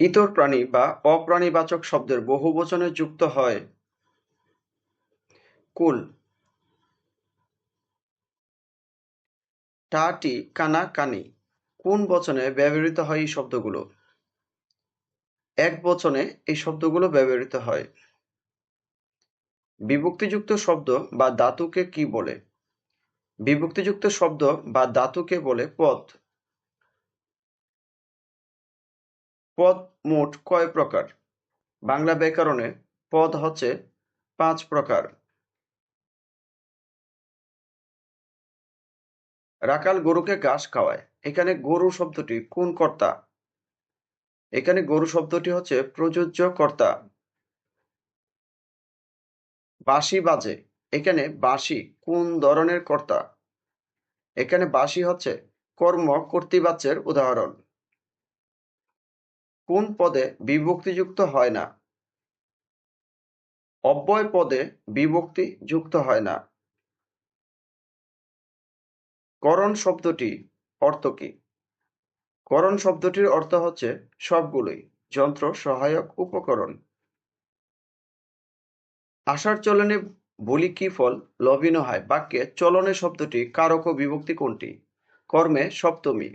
ইতর প্রাণী বা অপ্রাণীবাচক শব্দের বহুবচনে যুক্ত হয় কুল। টাটি, কানা, কানি কোন বচনে ব্যবহৃত হয় এই শব্দগুলো? এক বচনে এই শব্দগুলো ব্যবহৃত হয়। বিভক্তিযুক্ত শব্দ বা ধাতুকে কি বলে? বিভক্তিযুক্ত শব্দ বা ধাতুকে বলে পদ। পদ মোট কয় প্রকার? বাংলা ব্যাকরণে পদ হচ্ছে ৫ প্রকার। রাখাল গরুকে ঘাস খাওয়ায়, এখানে গরু শব্দটি কোন কর্তা? এখানে গরু শব্দটি হচ্ছে প্রযোজ্য কর্তা। বাঁশি বাজে, এখানে বাঁশি কোন ধরনের কর্তা? এখানে বাঁশি হচ্ছে কর্ম কর্তৃবাচ্যের উদাহরণ। কোন পদে বিভক্তিযুক্ত হয় না? অব্যয় পদে বিভক্তি যুক্ত হয় না। করণ শব্দটি অর্থ কি? করণ শব্দটির অর্থ হচ্ছে সবগুলোই, যন্ত্র, সহায়ক, উপকরণ। আসার চলনে বলি কি ফল লবিনো হয় বাক্যে চলনে শব্দটি কারক ও বিভক্তি কোনটি? কর্মে সপ্তমী।